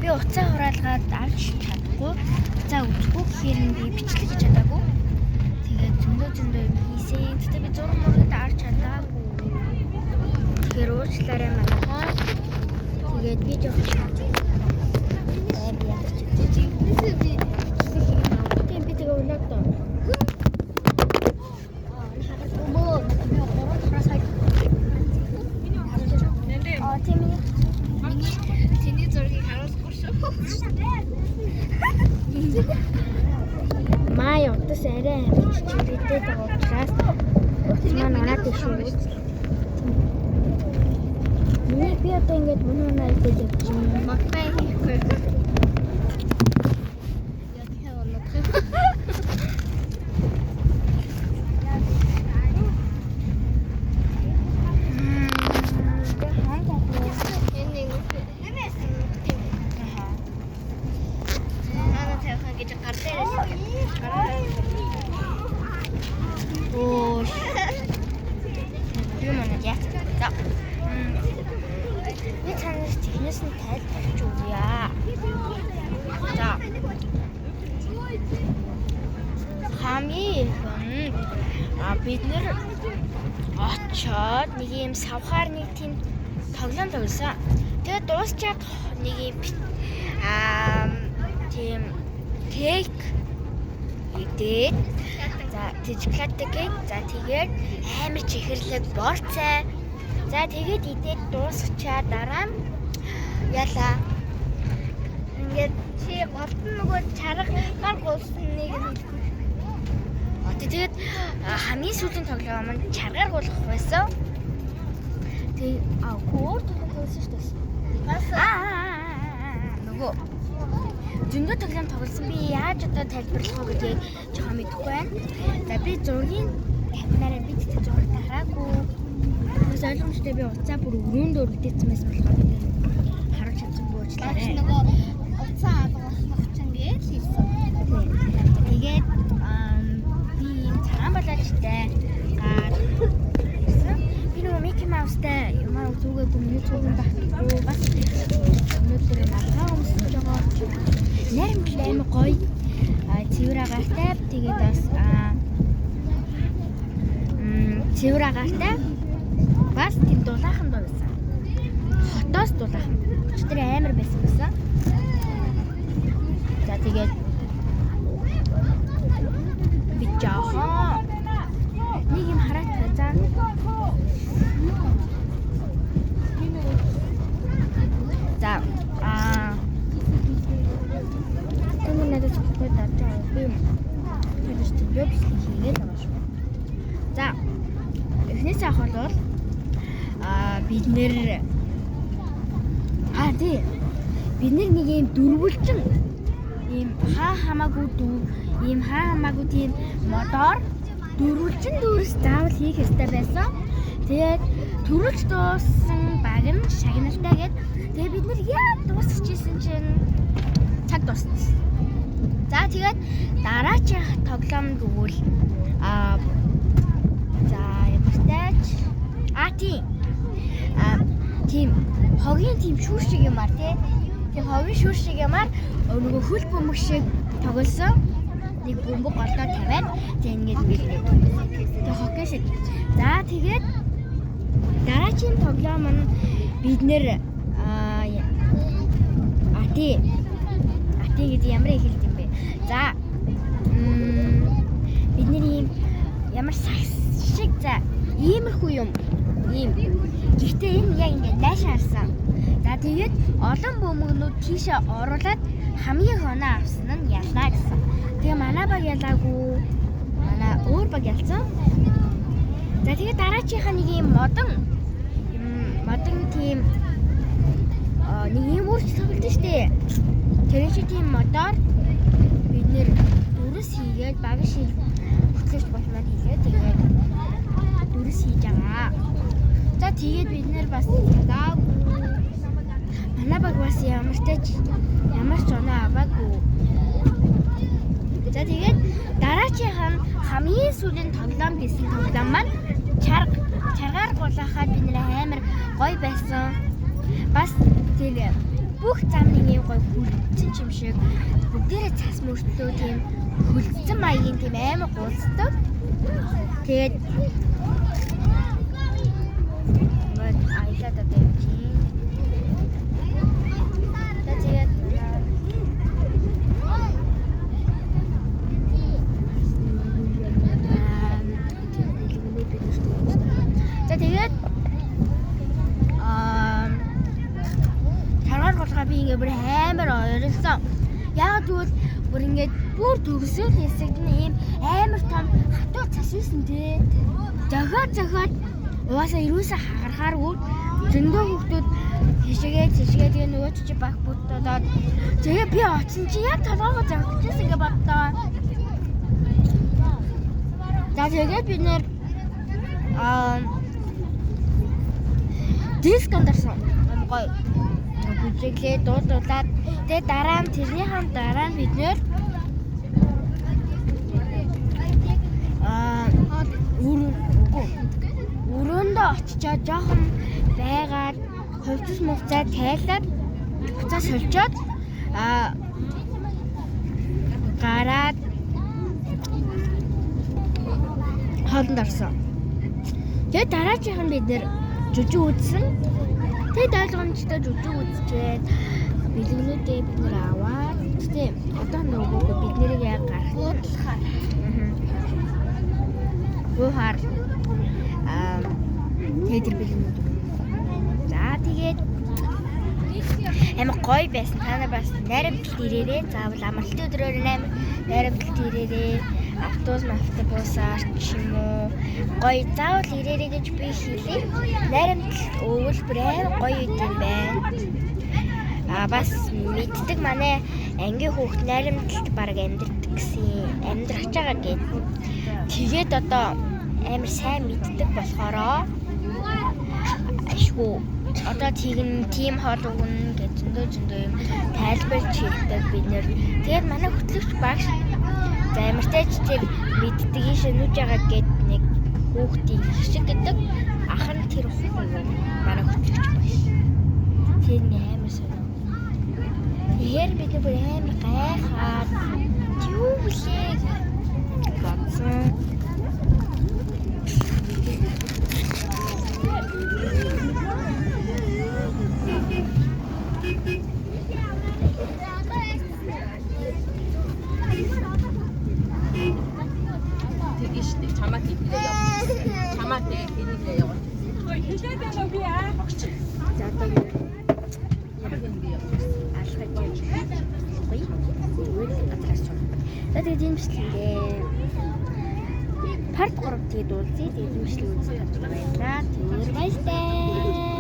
би уцаа хураалгаад авч чадахгүй. Уцаа үзэхгүй гэхээр би бичлэг хийж чадаагүй. Тэгээд зөндөө юм хийсэн. Тэгтээ би зураг мөрөд авч чадаагүй. Тэгэхээр уучлаарай манайхаа. Тэгээд би жоох Маа явдас арай амин чичирдээд байгаа учраас утас маань ороод шүү. Би одоо ингэж мөн найдаж явж байна. Магтай хийхгүй. Бид нэр очоод нэг юм савхаар нэг тийм тоглоом тоглосон. Тэгээд дуусчаад нэг юм тийм кейк идээд за тижглатдаг. За тэгээд амар чихэрлэг борцай. За тэгээд идээд дуусчаад дараа нь яла ингээд чи голтон нөгөө чаргаар гулсан нэг тэгээд хамгийн сүүлийн тоглоом маань чаргаар гулах байсан. Тэгээд өөр тоглоом тоглосон шүү дээ. Нөгөө зөндөө тоглоом тоглосон. Би яаж одоо тайлбарлах вэ гэдгийг жоохон мэдэхгүй байна. За би зургийн камераар би тэгт зураг тараагүй. Бас ойлгомжтой би уцаа бүр өрөөндөө өргөдөөцсөн байсан болохоор харуулж чадсангүй уучлаарай. Нөгөө уцаа алгах чинь гээл хийсэн. Тэгээд балаачтай би нөгөө Мики Маустай юмаа зүгээгүй миний цуган багтгүй бас өнөөдөр маргаа өмсөж байгаа нэрмэл аим гоё цэвэр агаартай тэгээд бас цэвэр агаартай бас тийм дулаахан дуу байсан хотоос дулаахан өчтөр амар байсан гэсэн. За тэгээд би жаахан нэг юм хараад байгаа. За энэ надад зөвхөн датаа би веб хийгээд байгаа шүү. За эхнээс авах бол бид нэр бид нэг юм дөрвөлжин ийм хаа хамаагүй тийм мотор дөрвөлжин дүүрс заавал хийх ёстой байсан. Тэгээд төрүүлж дууссан баг нь шагналтай гээд тэгээд бид нэр яг дуусчихсэн чинь цаг дууссан. За тэгээд дараачих тоглоом гэвэл за ямартайч тийм хогийн тийм шүүр шиг юмар тийм хогийн шүүр шиг юмар нөгөө хөл бөмбөг шиг тоглосон. Нэг бөмбөг голдоо тавиад тэг ингэж бэлдээ. Тэг хоккей шиг. За тэгээд дараагийн тоглоом нь бид нэр гэдэг ямар их хэлт юм бэ? За бид нэр ийм ямар сагс шиг за иймэрхүү юм. Ийм гэхдээ энэ яг ингэ найшаа харсан. За тэгээд олон бөмбөгнүүд тийшээ оруулаад хамгийн хоноо авсан нь ялнаа гэсэн. Тэгээ манай баг ялаагүй. Манай өөр баг ялсан. За тэгээд дараачихаа нэг юм модон тийм нэг юм өөрч тоглолт шүү дээ. Тэр чинь тийм мотор бид нэр дөрөс хийгээд баг шиг хөтлөж болмоор хийгээд тэгээд дөрөс хийж байгаа. За тэгээд бид нэр бас манай баг бас ямар ч оноо аваагүй. За тэгээд дараачихаа хамгийн сүүлийн тоглоом гэсэн тоглоом маань чаргаар гулахад бид нэр амар гоё байсан. Бас тэр бүх замын ийм гоё хүлцэн юм шиг бүгдээрээ цас мөртлөө тийм хүлцэн маягийн тийм амар гулцдаг. Тэгээд аялаад одоо юм чи. Тэгээд тэгээд таргаар голгоо би ингээ бүр амар ойрлсон. Яг тэгвэл бүр ингээ бүр төгсөөл хэсэгт нь ийм амар том хатуу цас байсан тий. Зохиод угаасаа ирүүсээ хагарахааргүй зөндөө хүмүүс хишээгээ тэгээ нөгөө чи баг бүтээд тэгээ би оцсон чи яг толгоогоо зогсчихсан ингээ боддоо. За тэгээд бид нэр дискондарсан гоё бүжиглээ дуудуулаад тэгээ дараа нь тэрнийхэн дараа нь бид нэр өрөөндөө очичоод жоохон байгаад хувцас мөвцөө тайлаад буцаа сольжоод гараад хоолнд орсон. Тэгээд дараачих нь бид нэр жүжиг үзсэн. Тэгээд ойлгомжтой жүжиг үзчихэд бэлгэнүүдээ бид нэр аваад тийм одоо нөгөө бид нэрийг яг гаргахаар гуйхаар тэгээд бэлгэнүүд. За тэгээд амар гоё байсан. Та нар бас найрамдалт ирээрээ. Заавал амралтын өдрөөр найрамдалт ирээрээ. Автобусаар ч юм уу гоё заавал ирээрээ гэж би хэлээ. Найрамдалт өвөлбөр амар гоё юм байна. Бас мэддэг манай ангийн хүүхд найрамдалт баг амьдрдаг гэсэн амьдрах байгаа гэд. Тэгээд одоо амар сайн мэддэг болохоороо ашгүй одоо тийм хоол өгнө гэж зөндөө юм тайлбарч хэлдэг бид нэр. Тэгээд манай хөтлөгч багш замартайч тэр мэддэг ийшээ нүж байгаа гэд нэг хүүхдийн шиг гэдэг ах нь тэр манай хөтлөгч багш. Тэр амар сонио. Тэгэхээр бид бүр амар гайхаад юу блээ бодсон. Тэгээд юм шилээ. Part 3 тэгээд үзье. Тэгээд юм шилээ үзэх гэж байна. Тэр баяртай.